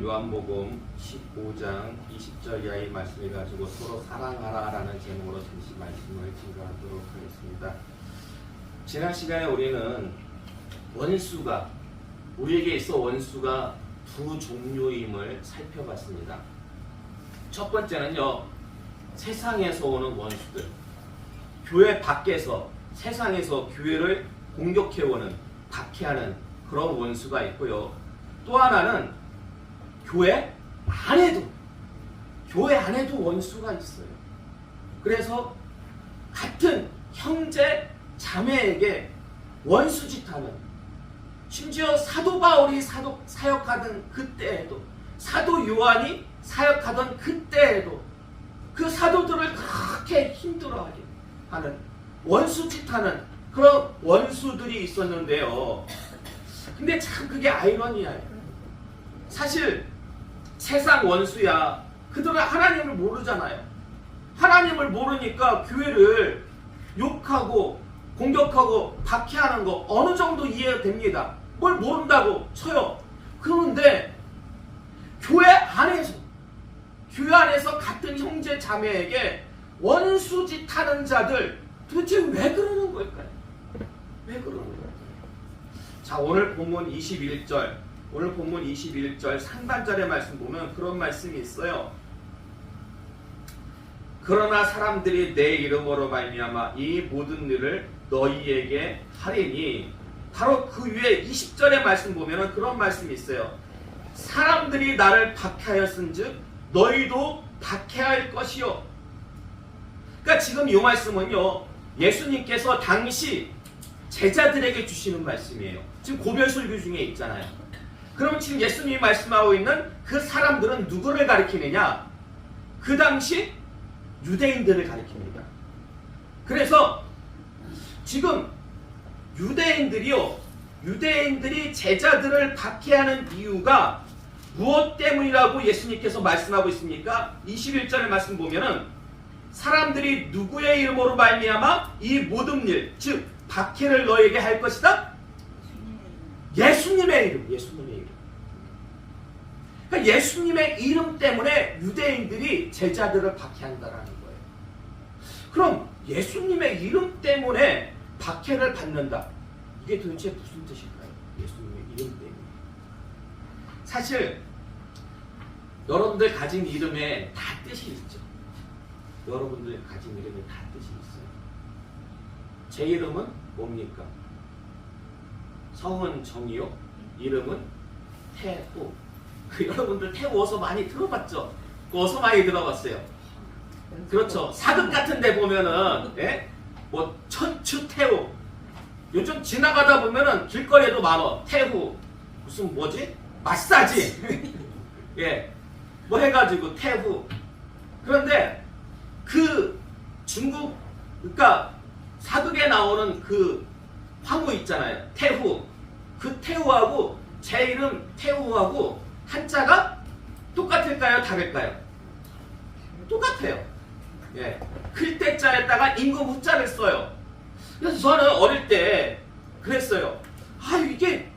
요한복음 15장 20절 이하의 말씀을 가지고 서로 사랑하라 라는 제목으로 잠시 말씀을 증거하도록 하겠습니다. 지난 시간에 우리는 원수가, 우리에게 있어 원수가 두 종류임을 살펴봤습니다. 첫 번째는요, 세상에서 오는 원수들, 교회 밖에서, 세상에서 교회를 공격해오는, 박해하는 그런 원수가 있고요. 또 하나는 교회 안에도 원수가 있어요. 그래서 같은 형제 자매에게 원수짓하는, 심지어 사도 바울이 사역하던 그때에도, 사도 요한이 사역하던 그때에도 그 사도들을 그렇게 힘들어하게 하는, 원수짓하는 그런 원수들이 있었는데요. 근데 참 그게 아이러니해요. 사실 세상 원수야, 그들은 하나님을 모르잖아요. 하나님을 모르니까 교회를 욕하고 공격하고 박해하는 거 어느 정도 이해가 됩니다. 뭘 모른다고 쳐요. 그런데 교회 안에서 같은 형제 자매에게 원수짓하는 자들, 도대체 왜 그러는 걸까요? 왜 그러는 걸까요? 자, 오늘 본문 21절 상반절의 말씀 보면 그런 말씀이 있어요. 그러나 사람들이 내 이름으로 말미암아 이 모든 일을 너희에게 하리니, 바로 그 위에 20절의 말씀 보면 그런 말씀이 있어요. 사람들이 나를 박해하였은즉 너희도 박해할 것이요. 그러니까 지금 이 말씀은요, 예수님께서 당시 제자들에게 주시는 말씀이에요. 지금 고별설교 중에 있잖아요. 그럼 지금 예수님이 말씀하고 있는 그 사람들은 누구를 가리키느냐? 그 당시 유대인들을 가리킵니다. 그래서 지금 유대인들이 제자들을 박해하는 이유가 무엇 때문이라고 예수님께서 말씀하고 있습니까? 21절의 말씀 보면은 사람들이 누구의 이름으로 말미암아 이 모든 일, 즉 박해를 너에게 할 것이다? 예수님의 이름. 그러니까 예수님의 이름 때문에 유대인들이 제자들을 박해한다라는 거예요. 그럼 예수님의 이름 때문에 박해를 받는다, 이게 도대체 무슨 뜻일까요? 예수님의 이름 때문에. 사실 여러분들 가진 이름에 다 뜻이 있죠. 여러분들 가진 이름에 다 뜻이 있어요. 제 이름은 뭡니까? 성은 정이요, 이름은 태호. 여러분들 태호 어서 많이 들어봤죠? 어서 많이 들어봤어요. 그렇죠. 사극 같은 데 보면은, 예? 뭐 천추 태호. 요즘 지나가다 보면은 길거리에도 많어. 태호. 무슨 뭐지? 마사지. 예. 뭐 해가지고 태호. 그런데 그 중국, 그러니까 사극에 나오는 그 황후 있잖아요. 태후. 그 태후하고 제 이름 태후하고 한자가 똑같을까요? 다를까요? 똑같아요. 예. 클 때자에다가 임금 후자를 써요. 그래서 저는 어릴 때 그랬어요. 아, 이게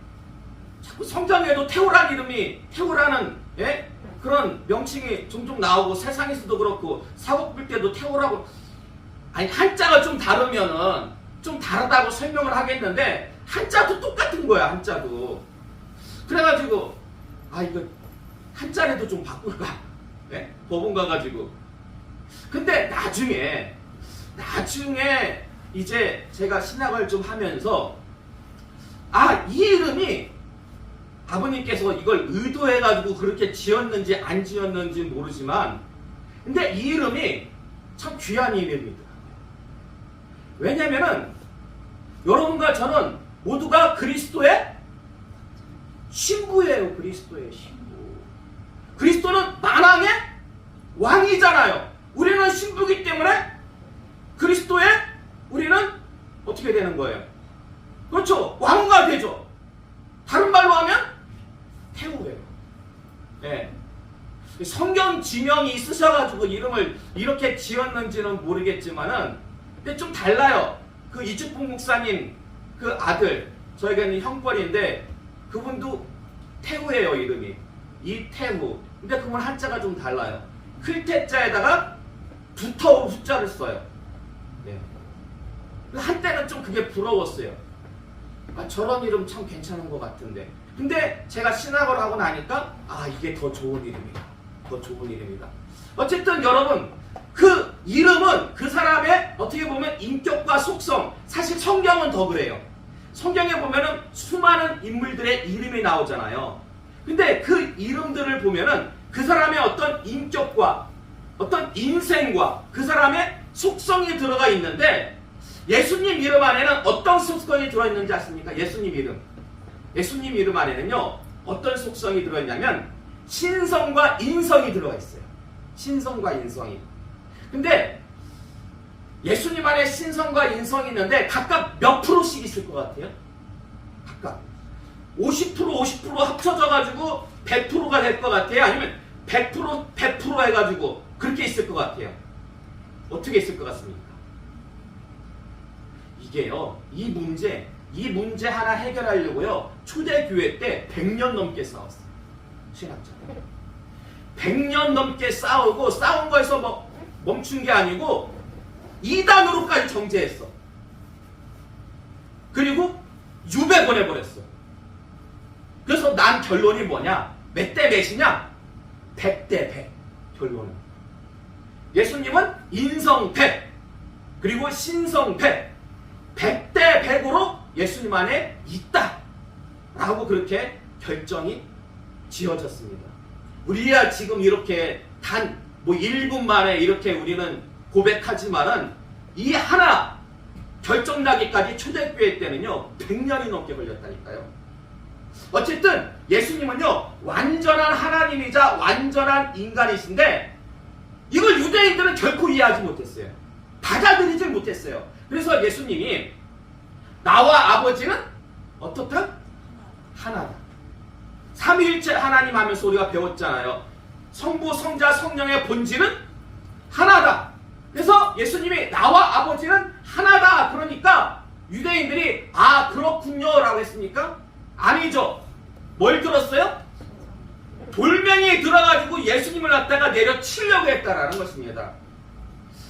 자꾸 성경에도 태후라는 이름이, 태후라는, 예? 그런 명칭이 종종 나오고, 세상에서도 그렇고, 사고 뿔 때도 태후라고. 아니, 한자가 좀 다르면은 좀 다르다고 설명을 하겠는데, 한자도 똑같은 거야, 한자도. 그래가지고, 아, 이거 한자라도 좀 바꿀까? 네? 법원 가가지고. 근데 나중에 이제 제가 신학을 좀 하면서, 아, 이 이름이 아버님께서 이걸 의도해가지고 그렇게 지었는지 안 지었는지 모르지만, 근데 이 이름이 참 귀한 이름이더라고요. 왜냐면은 여러분과 저는 모두가 그리스도의 신부예요. 그리스도의 신부. 그리스도는 만왕의 왕이잖아요. 우리는 신부이기 때문에 그리스도의, 우리는 어떻게 되는 거예요? 그렇죠. 왕후가 되죠. 다른 말로 하면 태후예요. 예. 성경 지명이 있으셔가지고 이름을 이렇게 지었는지는 모르겠지만은, 근데 좀 달라요. 그 이주풍 목사님 그 아들, 저희가 있는 형벌인데 그분도 태후예요, 이름이. 이태후. 근데 그건 한자가 좀 달라요. 클태자에다가 두터운 숫자를 써요. 네. 한때는 좀 그게 부러웠어요. 아, 저런 이름 참 괜찮은 것 같은데. 근데 제가 신학을 하고 나니까 아, 이게 더 좋은 이름이다. 더 좋은 이름이다. 어쨌든 여러분, 그 이름은 그 사람의 어떻게 보면 인격과 속성, 사실 성경은 더 그래요. 성경에 보면은 수많은 인물들의 이름이 나오잖아요. 근데 그 이름들을 보면은 그 사람의 어떤 인격과 어떤 인생과 그 사람의 속성이 들어가 있는데, 예수님 이름 안에는 어떤 속성이 들어있는지 아십니까? 예수님 이름 안에는요, 어떤 속성이 들어있냐면 신성과 인성이 들어가 있어요. 신성과 인성이. 근데 예수님 안에 신성과 인성이 있는데 각각 몇 프로씩 있을 것 같아요? 각각 50% 50% 합쳐져 가지고 100%가 될 것 같아요? 아니면 100% 해가지고 그렇게 있을 것 같아요? 어떻게 있을 것 같습니까? 이게요, 이 문제 하나 해결하려고요, 초대교회 때 100년 넘게 싸웠어요. 신학자 100년 넘게 싸우고, 싸운 거에서 뭐 멈춘 게 아니고 이단으로까지 정죄했어. 그리고 유배 보내버렸어. 그래서 난 결론이 뭐냐? 몇 대 몇이냐? 100대 100. 결론은 예수님은 인성 100, 그리고 신성 100, 100대 100으로 예수님 안에 있다 라고 그렇게 결정이 지어졌습니다. 우리야 지금 이렇게 단 뭐 1분 만에 이렇게 우리는 고백하지만은 이 하나 결정나기까지 초대교회 때는요 100년이 넘게 걸렸다니까요. 어쨌든 예수님은요 완전한 하나님이자 완전한 인간이신데, 이걸 유대인들은 결코 이해하지 못했어요. 받아들이지 못했어요. 그래서 예수님이 나와 아버지는 어떻다? 하나다. 삼위일체 하나님 하면서 우리가 배웠잖아요. 성부, 성자, 성령의 본질은 하나다. 그래서 예수님이 나와 아버지는 하나다. 그러니까 유대인들이 아 그렇군요 라고 했습니까? 아니죠. 뭘 들었어요? 돌멩이에 들어가지고 예수님을 갖다가 내려치려고 했다라는 것입니다.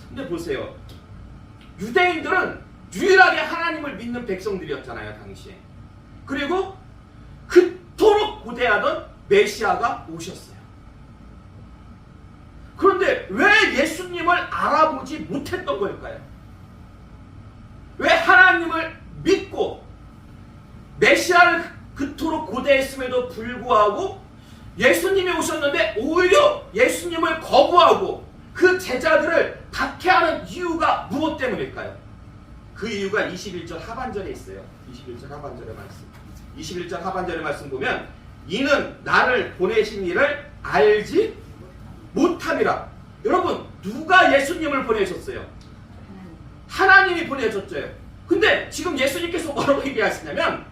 근데 보세요. 유대인들은 유일하게 하나님을 믿는 백성들이었잖아요, 당시에. 그리고 그토록 고대하던 메시아가 오셨어요. 그런데 왜 예수님을 알아보지 못했던 걸까요? 왜 하나님을 믿고 메시아를 그토록 고대했음에도 불구하고 예수님이 오셨는데 오히려 예수님을 거부하고 그 제자들을 박해하는 이유가 무엇 때문일까요? 그 이유가 21절 하반절에 있어요. 21절 하반절의 말씀. 21절 하반절의 말씀 보면 이는 나를 보내신 이를 알지 못함이라. 여러분, 누가 예수님을 보내셨어요? 하나님이 보내셨죠. 근데 지금 예수님께서 뭐라고 얘기하시냐면,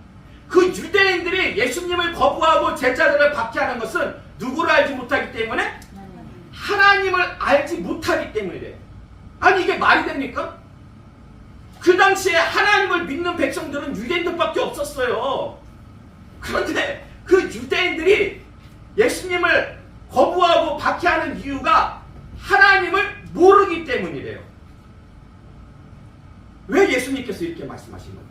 그 유대인들이 예수님을 거부하고 제자들을 박해하는 것은 누구를 알지 못하기 때문에? 하나님을 알지 못하기 때문이래요. 아니 이게 말이 됩니까? 그 당시에 하나님을 믿는 백성들은 유대인들밖에 없었어요. 그런데 그 유대인들이 예수님을 거부하고 박해하는 이유가 하나님을 모르기 때문이래요. 왜 예수님께서 이렇게 말씀하신 건가요?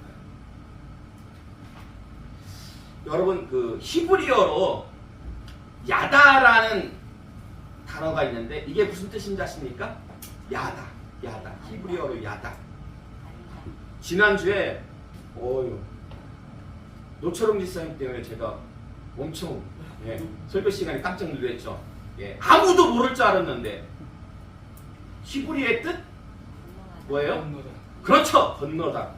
여러분, 그 히브리어로 야다라는 단어가 있는데 이게 무슨 뜻인지 아십니까? 야다. 히브리어로 야다. 지난주에 노철웅 지사님 때문에 제가 엄청 설교 시간에 깜짝 놀랐죠. 아무도 모를 줄 알았는데 히브리의 뜻 뭐예요? 건너다. 그렇죠, 건너다.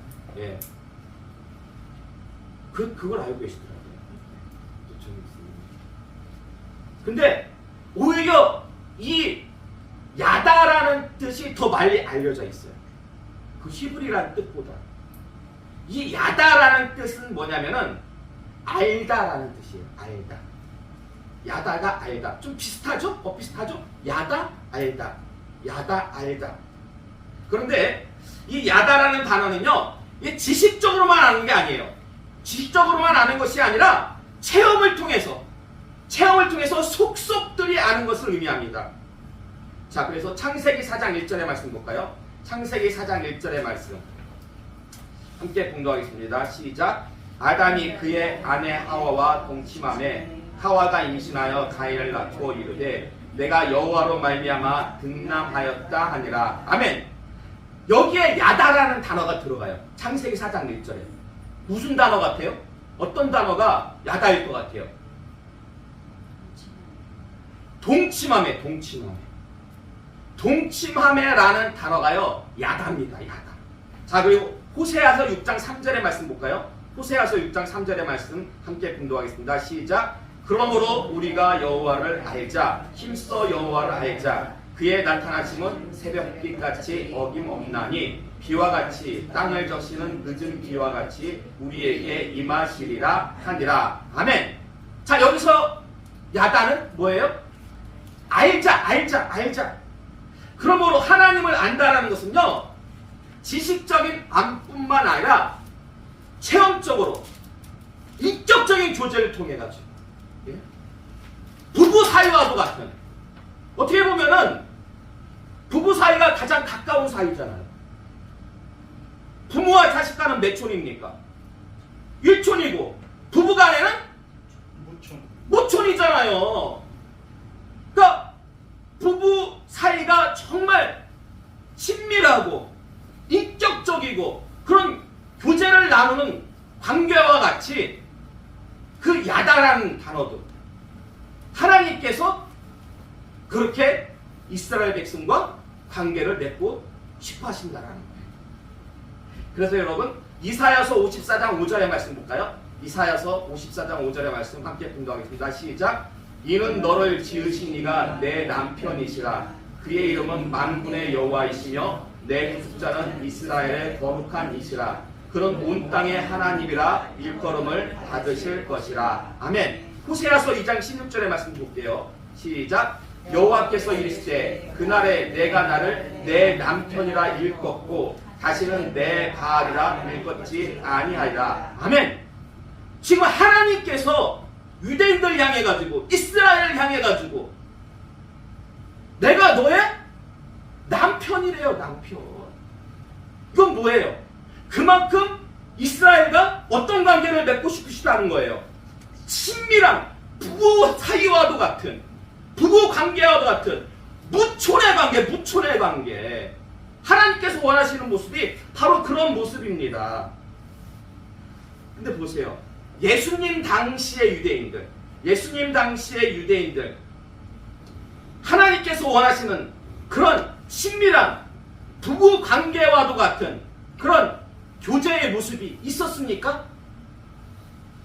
그걸 알고 계시더라고요. 근데 오히려 이 야다라는 뜻이 더 많이 알려져 있어요. 그 히브리라는 뜻보다. 이 야다라는 뜻은 뭐냐면은 알다라는 뜻이에요. 알다. 야다가 알다. 좀 비슷하죠? 비슷하죠? 야다, 알다. 야다, 알다. 그런데 이 야다라는 단어는요, 이게 지식적으로만 아는 게 아니에요. 지식적으로만 아는 것이 아니라 체험을 통해서 체험을 통해서 속속들이 아는 것을 의미합니다. 자, 그래서 창세기 4장 1절의 말씀 볼까요? 창세기 4장 1절의 말씀 함께 공독하겠습니다. 시작. 아담이 그의 아내 하와와 동침함에 하와가 임신하여 가인을 낳고 이르되 내가 여호와로 말미암아 등남하였다 하니라. 아멘. 여기에 야다라는 단어가 들어가요. 창세기 4장 1절에. 무슨 단어 같아요? 어떤 단어가 야다일 것 같아요? 동침함에, 동침함에라는 단어가요, 야다입니다. 야다. 자, 그리고 호세아서 6장 3절의 말씀 볼까요? 호세아서 6장 3절의 말씀 함께 공독하겠습니다. 시작. 그러므로 우리가 여호와를 알자, 힘써 여호와를 알자. 그의 나타나심은 새벽빛같이 어김없나니 비와 같이 땅을 적시는 늦은 비와 같이 우리에게 임하시리라 하니라. 아멘. 자, 여기서 야다는 뭐예요? 알자. 그러므로 하나님을 안다라는 것은요, 지식적인 안뿐만 아니라 체험적으로 인격적인 교제를 통해 가지고, 예? 부부 사이와도 같은, 어떻게 보면은 부부 사이가 가장 가까운 사이잖아요. 부모와 자식 간은 몇 촌입니까? 1촌이고 부부 간에는 모촌이잖아요. 그러니까 부부 사이가 정말 친밀하고 인격적이고 그런 교제를 나누는 관계와 같이 그 야다라는 단어도 하나님께서 그렇게 이스라엘 백성과 관계를 맺고 싶어 하신다라는 거예요. 그래서 여러분, 이사야서 54장 5절의 말씀 볼까요? 이사야서 54장 5절의 말씀 함께 공독하겠습니다. 시작. 이는 너를 지으신 이가 내 남편이시라. 그의 이름은 만군의 여호와이시며 내 구속자는 이스라엘의 거룩한 이시라. 그런 온 땅의 하나님이라 일컬음을 받으실 것이라. 아멘. 호세아서 2장 16절의 말씀 볼게요. 시작. 여호와께서 이르시되 그날에 내가 나를 내 남편이라 일컫고 다시는 내 바알이라 일컫지 아니하리라. 아멘. 지금 하나님께서 유대인들 향해 가지고 이스라엘을 향해 가지고 내가 너의 남편이래요. 남편. 이건 뭐예요? 그만큼 이스라엘과 어떤 관계를 맺고 싶으시다는 거예요. 친밀한 부부 사이와도 같은, 부부 관계와도 같은 무촌의 관계. 하나님께서 원하시는 모습이 바로 그런 모습입니다. 근데 보세요. 예수님 당시의 유대인들, 하나님께서 원하시는 그런 친밀한 부부 관계와도 같은 그런 교제의 모습이 있었습니까?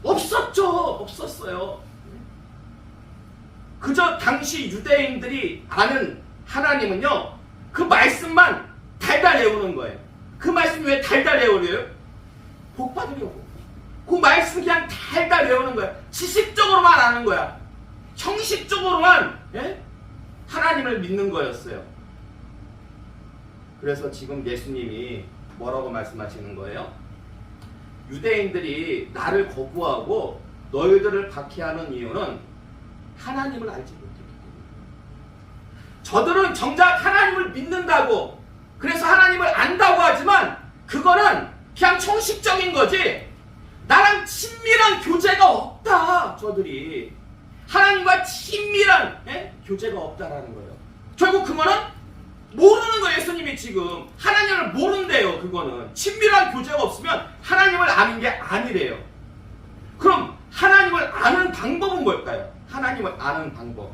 없었어요. 그저 당시 유대인들이 아는 하나님은요, 그 말씀만 달달 외우는 거예요. 그 말씀이 왜 달달 외우려요? 복 받으려고. 그 말씀 그냥 달달 외우는 거야. 지식적으로만 아는 거야. 형식적으로만, 예? 하나님을 믿는 거였어요. 그래서 지금 예수님이 뭐라고 말씀하시는 거예요? 유대인들이 나를 거부하고 너희들을 박해하는 이유는 하나님을 알지 못했기 때문에. 저들은 정작 하나님을 믿는다고, 그래서 하나님을 안다고 하지만 그거는 그냥 형식적인 거지 나랑 친밀한 교제가 없다. 저들이 하나님과 친밀한, 예? 교제가 없다라는 거예요. 결국 그거는 모르는 거예요. 예수님이 지금 하나님을 모른대요. 그거는 친밀한 교제가 없으면 하나님을 아는 게 아니래요. 그럼 하나님을 아는 방법은 뭘까요? 하나님을 아는 방법.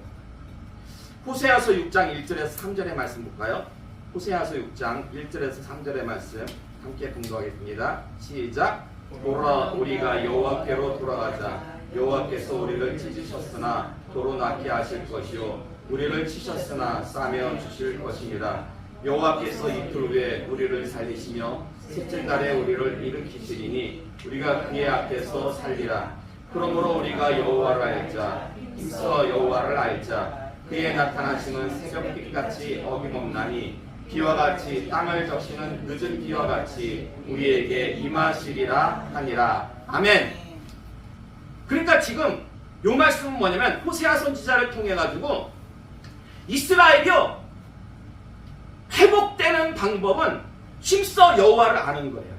호세아서 6장 1절에서 3절의 말씀 볼까요? 호세아서 6장 1절에서 3절의 말씀 함께 공독하겠습니다. 시작. 보라, 우리가 여호와께로 돌아가자. 여호와께서 우리를 찢으셨으나 도로 낫게 하실 것이요 우리를 치셨으나 싸매 주실 것입니다. 여호와께서 이틀 후에 우리를 살리시며 셋째 날에 우리를 일으키시리니 우리가 그의 앞에서 살리라. 그러므로 우리가 여호와를 알자. 힘써 여호와를 알자. 그의 나타나심은 새벽빛같이 어김없나니 비와 같이 땅을 적시는 늦은 비와 같이 우리에게 임하시리라 하니라. 아멘. 그러니까 지금 요 말씀은 뭐냐면 호세아 선지자를 통해 가지고 이스라엘이요 회복되는 방법은 힘써 여호와를 아는 거예요.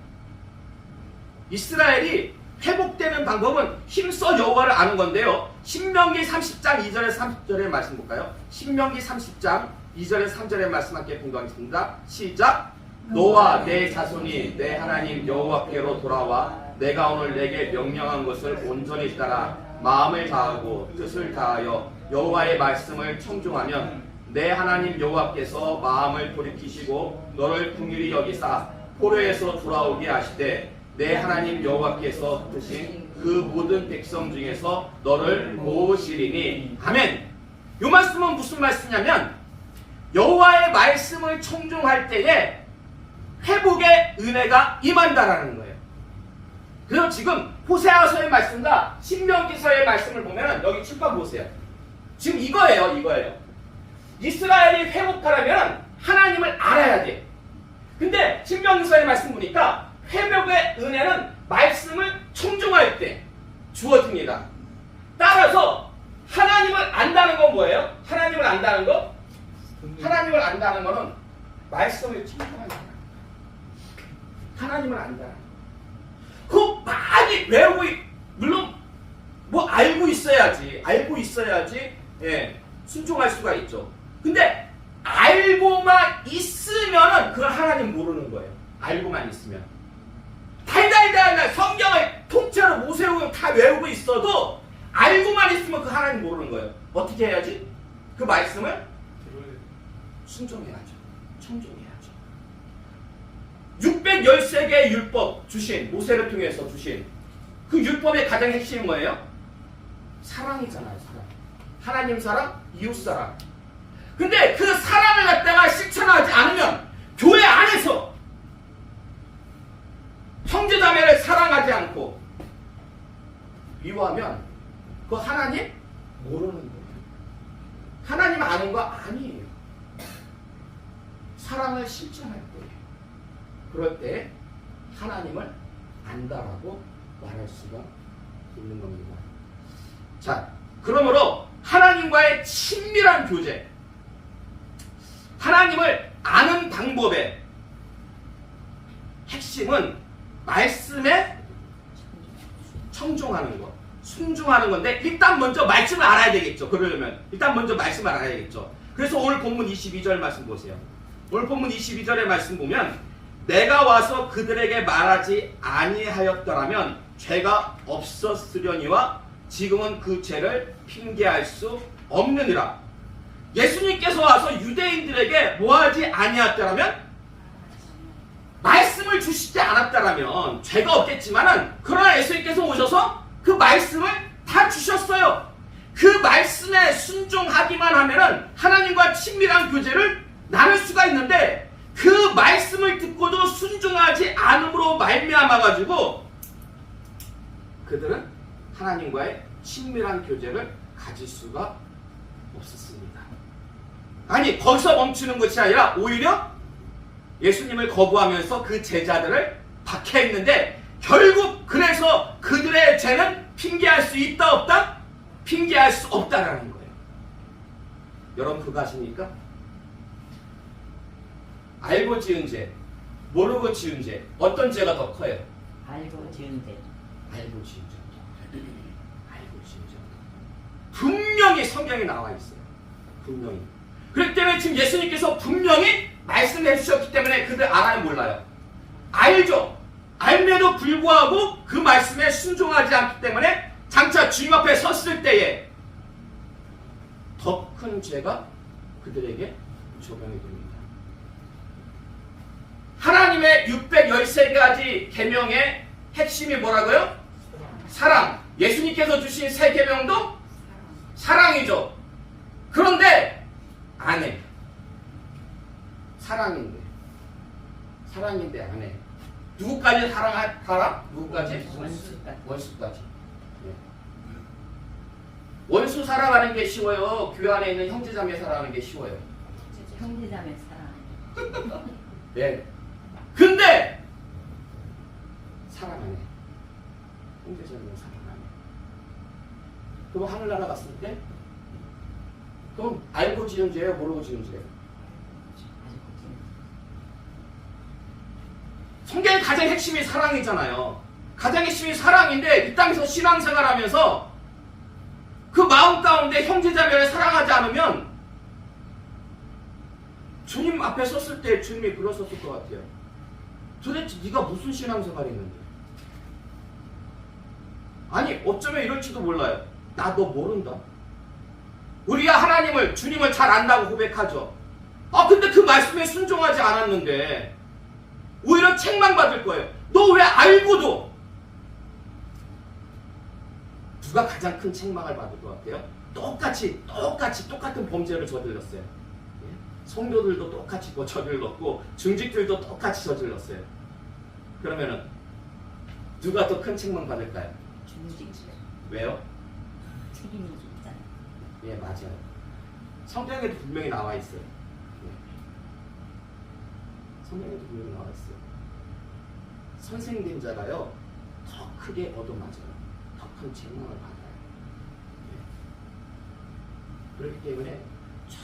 이스라엘이 회복되는 방법은 힘써 여호와를 아는 건데요. 신명기 30장 2절에서 30절의 말씀 볼까요? 신명기 30장 2절에서 3절의 말씀 함께 공부하겠습니다. 시작. 너와 내 자손이 내 하나님 여호와께로 돌아와 내가 오늘 내게 명령한 것을 온전히 따라 마음을 다하고 뜻을 다하여 여호와의 말씀을 청종하면 내 하나님 여호와께서 마음을 돌이키시고 너를 긍휼히 여기사 포로에서 돌아오게 하시되 내 하나님 여호와께서 드신 그 모든 백성 중에서 너를 모으시리니. 아멘. 이 말씀은 무슨 말씀이냐면 여호와의 말씀을 청종할 때에 회복의 은혜가 임한다라는 거예요. 그래서 지금 호세아서의 말씀과 신명기서의 말씀을 보면 여기 칠판 보세요. 지금 이거예요. 이스라엘이 회복하려면 하나님을 알아야 돼. 근데 신명기서의 말씀 보니까 회복의 은혜는 말씀을 청종할 때 주어집니다. 따라서 하나님을 안다는 건 뭐예요? 하나님을 안다는 거? 하나님을 안다는 거는 말씀을 청종하는 거예요. 하나님을 안다는 거. 그거 많이 외우고 물론 뭐 알고 있어야지 예, 순종할 수가 있죠. 근데 알고만 있으면은 그걸 하나님 모르는 거예요. 알고만 있으면 달달달 성경을 통째로 모세우고 다 외우고 있어도 알고만 있으면 그 하나님 모르는 거예요. 어떻게 해야지? 그 말씀을 순종해야죠. 청종해야죠. 613개의 율법 주신 모세를 통해서 주신 그 율법의 가장 핵심이 뭐예요? 사랑이잖아요. 사랑. 하나님 사랑, 이웃 사랑. 근데 그 사랑을 갖다가 실천하지 않으면 교회 안에서 형제자매를 사랑하지 않고 미워하면 그 하나님 모르는 거예요. 하나님 아는 거 아니에요. 사랑을 실천할 거예요. 그럴 때 하나님을 안다라고 말할 수가 있는 겁니다. 자, 그러므로 하나님과의 친밀한 교제, 하나님을 아는 방법의 핵심은 말씀에 청종하는 것, 순종하는 건데 일단 먼저 말씀을 알아야 되겠죠. 그러려면 일단 먼저 말씀을 알아야 되겠죠. 그래서 오늘 본문 22절 말씀 보세요. 오늘 본문 22절의 말씀 보면 내가 와서 그들에게 말하지 아니하였더라면 죄가 없었으려니와 지금은 그 죄를 핑계할 수 없느니라. 예수님께서 와서 유대인들에게 뭐하지 아니하였더라면 말씀을 주시지 않았다라면 죄가 없겠지만은 그러나 예수님께서 오셔서 그 말씀을 다 주셨어요. 그 말씀에 순종하기만 하면은 하나님과 친밀한 교제를 나눌 수가 있는데 그 말씀을 듣고도 순종하지 않음으로 말미암아 가지고 그들은 하나님과의 친밀한 교제를 가질 수가 없었습니다. 아니 거기서 멈추는 것이 아니라 오히려 예수님을 거부하면서 그 제자들을 박해했는데 결국 그래서 그들의 죄는 핑계할 수 있다 없다? 핑계할 수 없다라는 거예요. 여러분 그거 아십니까? 알고 지은 죄, 모르고 지은 죄, 어떤 죄가 더 커요? 알고 지은 죄. 알고 지은 죄. 알고 지은 죄. 분명히 성경에 나와 있어요. 분명히. 그렇기 때문에 지금 예수님께서 분명히 말씀해 주셨기 때문에 그들 알아요, 몰라요? 알죠. 알면도 불구하고 그 말씀에 순종하지 않기 때문에 장차 주님 앞에 섰을 때에 더 큰 죄가 그들에게 적용이 됩니다. 하나님의 613가지 계명의 핵심이 뭐라고요? 사랑. 예수님께서 주신 세 계명도 사랑이죠. 그런데 안 해. 사랑인데 안 해. 누구까지 사랑하라? 누구까지? 원수까지. 네. 원수 사랑하는 게 쉬워요? 교회 안에 있는 형제자매 사랑하는 게 쉬워요? 형제자매 사랑. 네. 근데 사랑 안 해. 형제자매 사랑 안 해. 그럼 하늘나라 갔을 때 그럼 알고 지은 죄예요? 모르고 지은 죄예요? 성경의 가장 핵심이 사랑이잖아요. 가장 핵심이 사랑인데 이 땅에서 신앙생활하면서 그 마음 가운데 형제자매를 사랑하지 않으면 주님 앞에 섰을 때 주님이 그러셨을 것 같아요. 도대체 네가 무슨 신앙생활이 있는데? 아니 어쩌면 이럴지도 몰라요. 나 너 모른다. 우리가 하나님을 주님을 잘 안다고 고백하죠. 근데 그 말씀에 순종하지 않았는데 오히려 책망받을 거예요. 너 왜 알고도? 누가 가장 큰 책망을 받을 것 같아요? 똑같은 범죄를 저질렀어요. 성도들도 똑같이 저질렀고 중직들도 똑같이 저질렀어요. 그러면은 누가 더 큰 책망 받을까요? 중직이죠. 왜요? 책임이 있잖아요. 예, 맞아요. 성경에도 분명히 나와 있어요. 성경에도 분명히 나와 있어요. 선생된 자가요 더 크게 얻어맞아요. 더 큰 책망을 받아요. 그렇기 때문에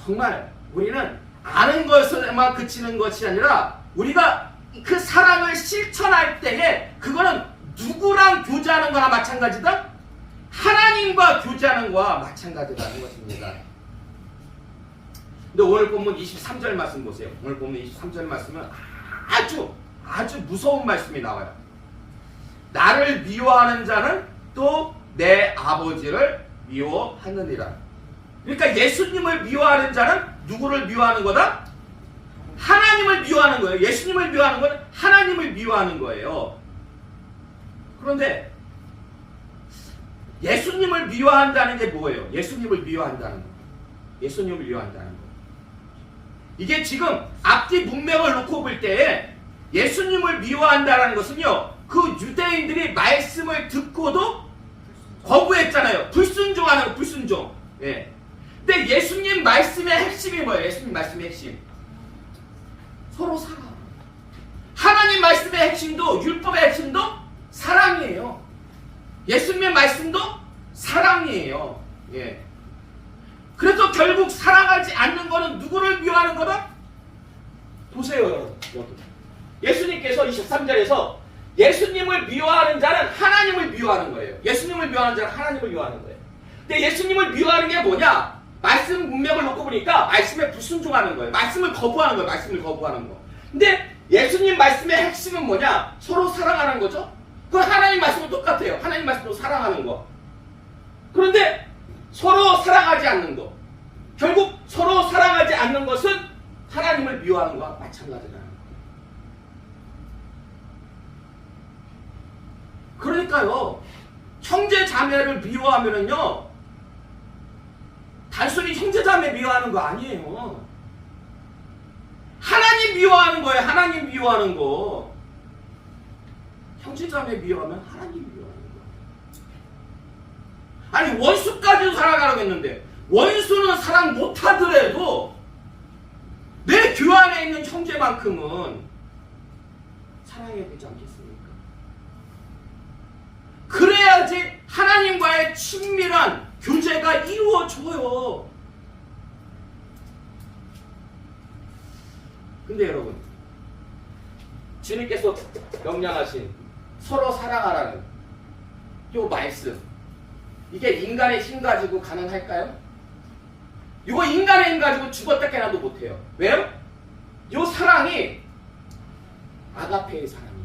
정말 우리는 아는 것에만 그치는 것이 아니라 우리가 그 사랑을 실천할 때에 그거는 누구랑 교제하는 거나 마찬가지다? 하나님과 교제하는 거와 마찬가지라는 것입니다. 근데 오늘 본문 23절 말씀 보세요. 오늘 본문 23절 말씀은 아주 무서운 말씀이 나와요. 나를 미워하는 자는 또 내 아버지를 미워하느니라. 그러니까 예수님을 미워하는 자는 누구를 미워하는 거다? 하나님을 미워하는 거예요. 예수님을 미워하는 건 하나님을 미워하는 거예요. 그런데 예수님을 미워한다는 게 뭐예요? 예수님을 미워한다는 거. 예수님을 미워한다는 거. 이게 지금 앞뒤 문맥을 놓고 볼 때에 예수님을 미워한다는 것은요, 그 유대인들이 말씀을 듣고도 거부했잖아요. 불순종하는 거, 불순종. 예. 근데 예수님 말씀의 핵심이 뭐예요? 예수님 말씀의 핵심. 서로 사랑. 하나님 말씀의 핵심도, 율법의 핵심도 사랑이에요. 예수님의 말씀도 사랑이에요. 예. 그래서 결국 사랑하지 않는 거는 누구를 미워하는 거다? 보세요, 여러분. 예수님께서 23절에서 예수님을 미워하는 자는 하나님을 미워하는 거예요. 예수님을 미워하는 자는 하나님을 미워하는 거예요. 근데 예수님을 미워하는 게 뭐냐? 말씀 문맥을 놓고 보니까 말씀에 불순종하는 거예요. 말씀을 거부하는 거예요. 말씀을 거부하는 거. 근데 예수님 말씀의 핵심은 뭐냐? 서로 사랑하는 거죠. 그 하나님 말씀은 똑같아요. 하나님 말씀도 사랑하는 거. 그런데 서로 사랑하지 않는 거. 결국 서로 사랑하지 않는 것은 하나님을 미워하는 것과 마찬가지라는 거. 그러니까요, 형제 자매를 미워하면은요, 단순히 형제 자매 미워하는 거 아니에요. 하나님 미워하는 거예요. 하나님 미워하는 거. 형제 자매 미워하면 하나님 미워하는 거. 아니 원수까지도 사랑하라고 했는데 원수는 사랑 못하더라도 내 교회 안에 있는 형제만큼은 사랑해야 되지 않겠습니까? 그래야지 하나님과의 친밀한 교제가 이루어져요. 근데 여러분, 주님께서 명령하신 서로 사랑하라는 이 말씀, 이게 인간의 힘 가지고 가능할까요? 이거 인간의 힘 가지고 죽었다 깨나도 못해요. 왜요? 이 사랑이 아가페의 사랑이기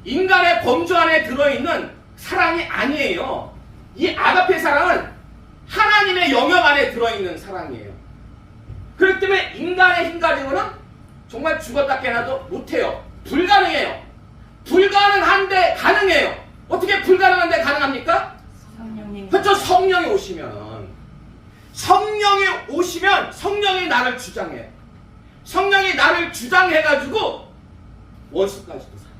때문에. 인간의 범주 안에 들어있는 사랑이 아니에요. 이 아가페 사랑은 하나님의 영역 안에 들어있는 사랑이에요. 그렇기 때문에 인간의 힘 가지고는 정말 죽었다 깨나도 못해요. 불가능해요. 불가능한데 가능해요. 어떻게 불가능한데 가능합니까? 성령님. 그렇죠. 성령이 오시면 성령이 나를 주장해. 성령이 나를 주장해가지고 원수까지도 살아.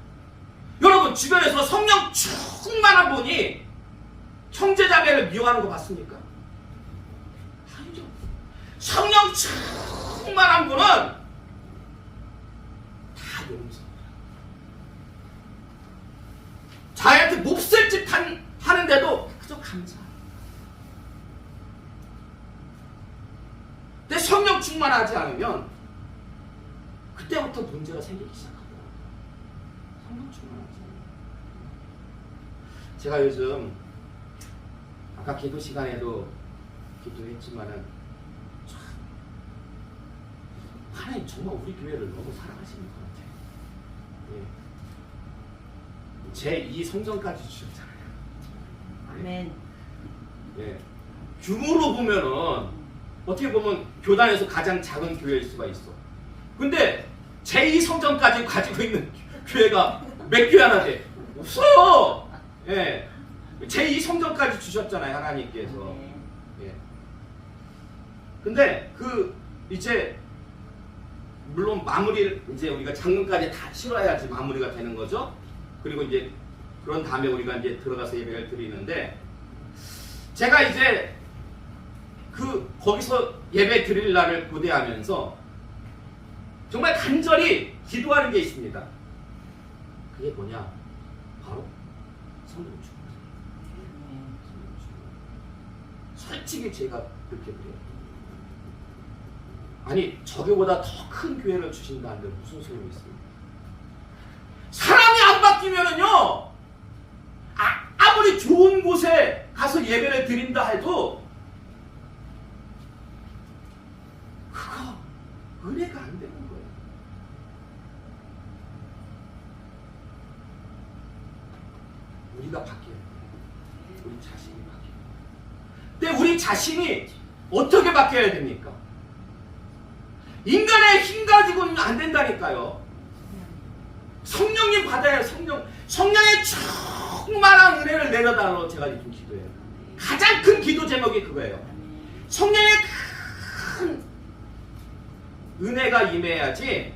여러분 주변에서 성령 충만한 분이 형제자매를 미워하는 거 봤습니까? 아니죠. 성령 충만한 분은 다 용서해요. 자기한테 몹쓸 짓 하는데도 그저 감사해요. 근데 성령 충만하지 않으면 그때부터 문제가 생기기 시작하더라고요. 성령 충만하지 않으면. 제가 요즘 아까 기도 시간에도 기도했지만은 참 하나님 정말 우리 교회를 너무 사랑하시는 것 같아요. 예. 제2 성전까지 주셨잖아요. 아멘. 예. 규모로 보면은 어떻게 보면 교단에서 가장 작은 교회일 수가 있어. 근데 제2 성전까지 가지고 있는 교회가 몇 교회 하나 돼? 없어요. 예. 제2 성전까지 주셨잖아요, 하나님께서. 예. 근데 이제 물론 마무리를 이제 우리가 장문까지 다 치러야지 마무리가 되는 거죠. 그리고 이제 그런 다음에 우리가 이제 들어가서 예배를 드리는데, 제가 이제 거기서 예배 드릴 날을 고대하면서 정말 간절히 기도하는 게 있습니다. 그게 뭐냐? 바로 성령 충만. 솔직히 제가 그렇게 그래요. 아니, 저기보다 더 큰 교회를 주신다는데 무슨 소용이 있습니까? 사람이 안 바뀌면은요, 아무리 좋은 곳에 가서 예배를 드린다 해도 그거 은혜가 안 되는 거예요. 우리가 바뀌어야 돼요. 우리 자신이 바뀌어야 돼요. 근데 우리 자신이 어떻게 바뀌어야 됩니까? 인간의 힘 가지고는 안 된다니까요. 성령님 받아야 성령의 충만한 은혜를 내려달라고 제가 지금 기도해요. 가장 큰 기도 제목이 그거예요. 성령의 큰 은혜가 임해야지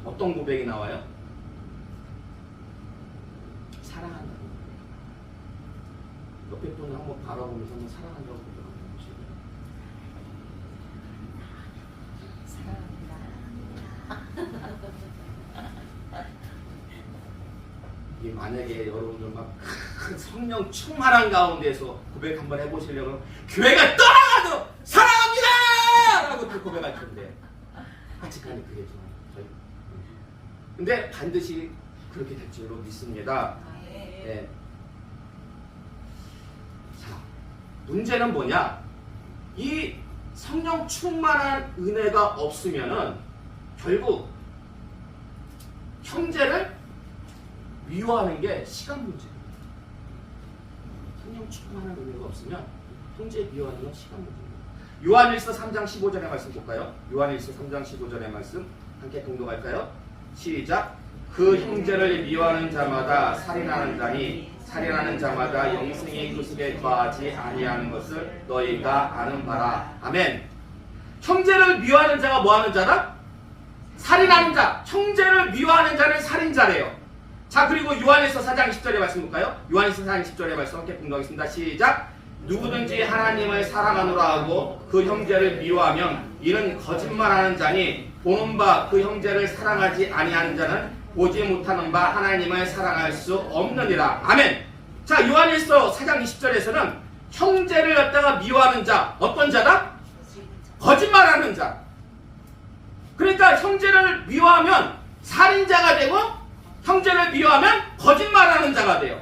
어떤 고백이 나와요? 사랑한다. 옆에 분을 한번 바라보면서 한번 사랑한다고 고백하는 것이에요. 이게 만약에 여러분들 막 큰 성령 충만한 가운데서 고백 한번 해보시려고 교회가 떠나가도 사랑합니다! 라고 또 고백할 텐데 아직까지 그게 좀 근데 반드시 그렇게 될 줄로 믿습니다. 네. 자, 문제는 뭐냐? 이 성령 충만한 은혜가 없으면은 결국 형제를 미워하는 게 시간 문제입니다. 성령 충만한 은혜가 없으면 형제 미워하는 건 시간 문제입니다. 요한일서 3장 15절의 말씀 볼까요? 요한일서 3장 15절의 말씀 함께 동독할까요? 시작. 그 형제를 미워하는 자마다 살인하는 자니 살인하는 자마다 영생의 그 속에 거하지 아니하는 것을 너희가 아는 바라. 아멘. 형제를 미워하는 자가 뭐하는 자다? 살인하는 자. 형제를 미워하는 자는 살인자래요. 자, 그리고 요한일서 4장 10절의 말씀 볼까요? 요한일서 4장 10절의 말씀 함께 공독하겠습니다. 시작. 누구든지 하나님을 사랑하노라 하고 그 형제를 미워하면 이는 거짓말하는 자니 보는 바 그 형제를 사랑하지 아니하는 자는 보지 못하는 바 하나님을 사랑할 수 없느니라. 아멘. 자, 요한일서 4장 20절에서는 형제를 갖다가 미워하는 자, 어떤 자다? 거짓말하는 자. 그러니까 형제를 미워하면 살인자가 되고 형제를 미워하면 거짓말하는 자가 돼요.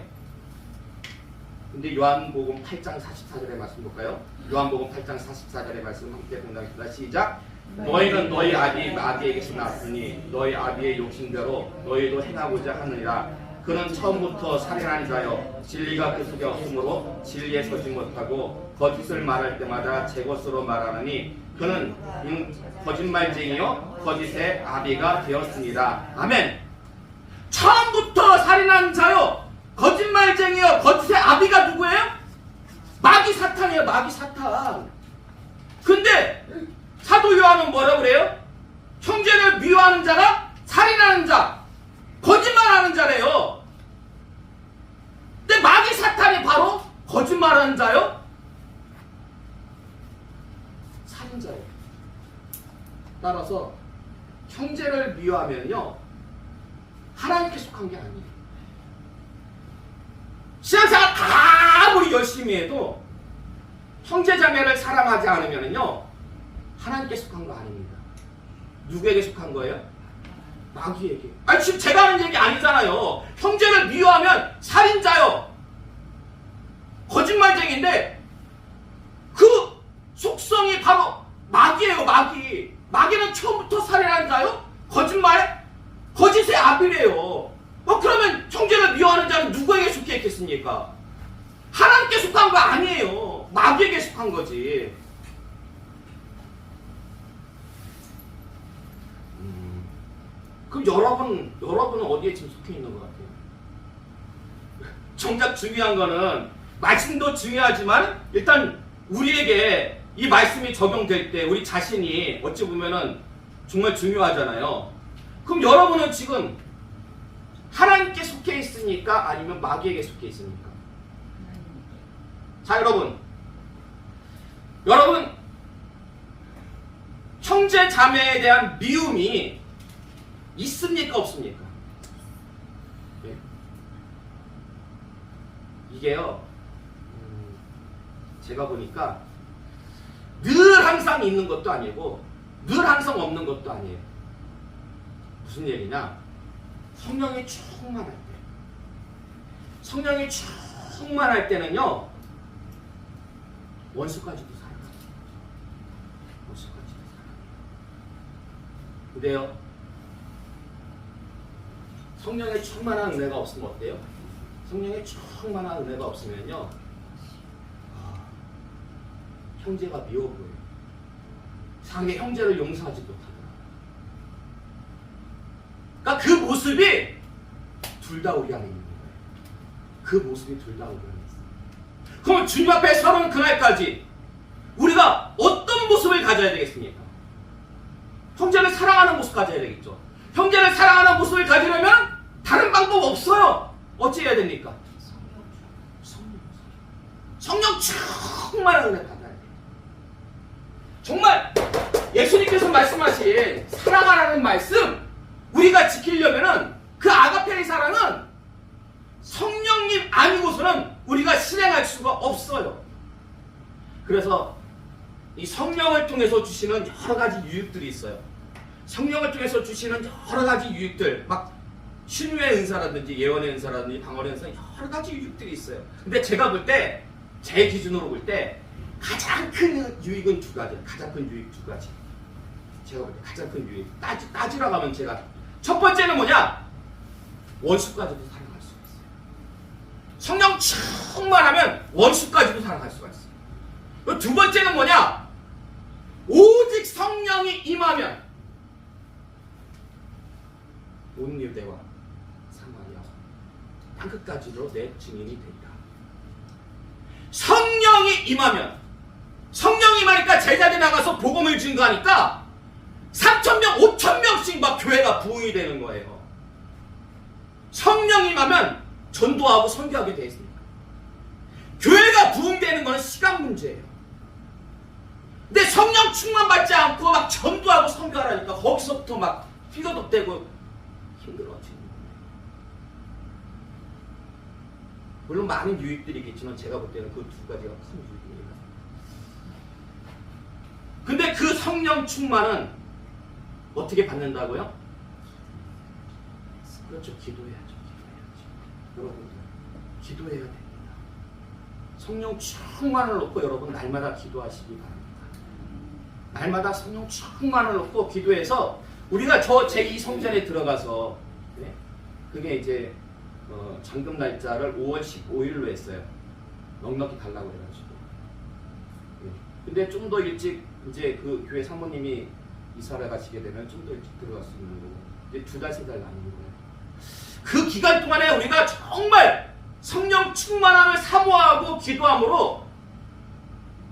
근데 요한복음 8장 44절의 말씀 볼까요? 요한복음 8장 44절의 말씀 함께 공독하겠습니다. 시작. 너희는 너희 아비 마귀에게서 났으니 너희 아비의 욕심대로 너희도 행하고자 하느니라. 그는 처음부터 살인한 자여 진리가 그 속에 없으므로 진리에 서지 못하고 거짓을 말할 때마다 제 것으로 말하느니 그는 거짓말쟁이요 거짓의 아비가 되었습니다. 아멘. 처음부터 살인한 자요 거짓말쟁이요 거짓의 아비가 누구예요? 마귀 사탄이에요. 마귀 사탄. 근데 사도 요한은 뭐라고 그래요? 형제를 미워하는 자가 살인하는 자, 거짓말하는 자래요. 근데 마귀 사탄이 바로 거짓말하는 자요, 살인자예요. 따라서 형제를 미워하면요 하나님께 속한 게 아니에요. 신앙생활 아무리 열심히 해도 형제자매를 사랑하지 않으면요 하나님께 속한 거 아닙니다. 누구에게 속한 거예요? 마귀에게. 아니 지금 제가 하는 얘기 아니잖아요. 형제를 미워하면 살인자요, 거짓말쟁이인데 그 속성이 바로 마귀예요. 마귀. 마귀는 처음부터 살인한 자요, 거짓말, 거짓의 아비래요. 그러면 형제를 미워하는 자는 누구에게 속해 있겠습니까? 하나님께 속한 거 아니에요. 마귀에게 속한 거지. 그럼 여러분은 어디에 지금 속해 있는 것 같아요? 정작 중요한 거는 말씀도 중요하지만 일단 우리에게 이 말씀이 적용될 때 우리 자신이 어찌 보면은 정말 중요하잖아요. 그럼 여러분은 지금 하나님께 속해 있습니까? 아니면 마귀에게 속해 있습니까? 자, 여러분 형제 자매에 대한 미움이 있습니까? 없습니까? 네. 이게요, 제가 보니까 늘 항상 있는 것도 아니고 늘 항상 없는 것도 아니에요. 무슨 얘기냐? 성령이 충만할 때, 성령이 충만할 때는요, 원수까지도 사랑합니다. 원수까지도 사랑합니다. 근데요, 성령의 충만한 은혜가 없으면 어때요? 성령의 충만한 은혜가 없으면요, 형제가 미워 보여요. 상대 형제를 용서하지 못하더라. 그러니까 그 모습이 둘 다 우리 안에 있는 거예요. 그 모습이 둘 다 우리 안에 있어요. 그럼 주님 앞에 서는 그날까지 우리가 어떤 모습을 가져야 되겠습니까? 형제를 사랑하는 모습 가져야 되겠죠. 형제를 사랑하는 모습을 가지려면 다른 방법 없어요. 어찌 해야 됩니까? 성령 충만한 은혜 받아야 돼요. 정말 예수님께서 말씀하신 사랑하라는 말씀 우리가 지키려면은 그 아가페의 사랑은 성령님 아니고서는 우리가 실행할 수가 없어요. 그래서 이 성령을 통해서 주시는 여러 가지 유익들이 있어요. 성령을 통해서 주시는 여러 가지 유익들, 막 신유의 은사라든지 예언의 은사라든지 방언의 은사, 여러 가지 유익들이 있어요. 근데 제가 볼 때, 제 기준으로 볼 때 가장 큰 유익은 두 가지. 가장 큰 유익 두 가지. 제가 볼 때 가장 큰 유익. 따지라고 하면 제가 첫 번째는 뭐냐? 원수까지도 사랑할 수가 있어요. 성령 충만하면 원수까지도 사랑할 수가 있어요. 두 번째는 뭐냐? 오직 성령이 임하면 온 유대와 사마리아 땅끝까지로 내 증인이 되리라. 성령이 임하면, 성령이 임하니까 제자들이 나가서 복음을 증거하니까 3,000명, 5,000명씩 막 교회가 부흥이 되는 거예요. 성령이 임하면 전도하고 선교하게 되어 있습니다. 교회가 부흥되는 것은 시간 문제예요. 근데 성령 충만 받지 않고 막 전도하고 선교하라니까 거기서부터 막 휘거덕대고 힘들어지는 거예요. 물론 많은 유익들이 있겠지만 제가 볼 때는 그 두 가지가 큰 유익입니다. 근데 그 성령 충만은 어떻게 받는다고요? 그렇죠. 기도해야죠. 여러분들 기도해야 됩니다. 성령 충만을 놓고 여러분 날마다 기도하시기 바랍니다. 날마다 성령 충만을 놓고 기도해서 우리가 저 제2 성전에 들어가서, 네? 그게 이제 잠금 날짜를 5월 15일로 했어요. 넉넉히 달라고 해가지고. 네. 근데 좀 더 일찍 이제 그 교회 사모님이 이사를 가시게 되면 좀 더 일찍 들어갈 수 있는 거고, 이제 2달, 3달 나뉘는 거예요. 그 기간 동안에 우리가 정말 성령 충만함을 사모하고 기도함으로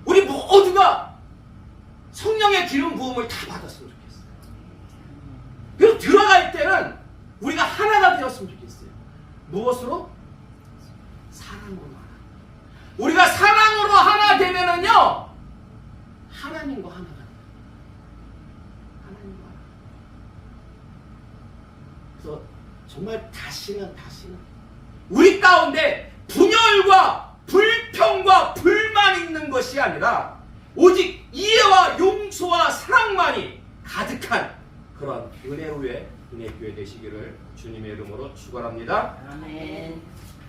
우리 모두가 성령의 기름 부음을 다 받았으면 좋겠어요. 그리고 들어갈 때는 우리가 하나가 되었으면 좋겠어요. 무엇으로? 사랑으로 하나. 우리가 사랑으로 하나 되면은요, 하나님과 하나가 돼요. 하나님과 하나. 그래서 정말 다시는 우리 가운데 분열과 불평과 불만 있는 것이 아니라 오직 이해와 용서와 은혜 후에 은혜 교회 되시기를 주님의 이름으로 축원합니다. 아멘.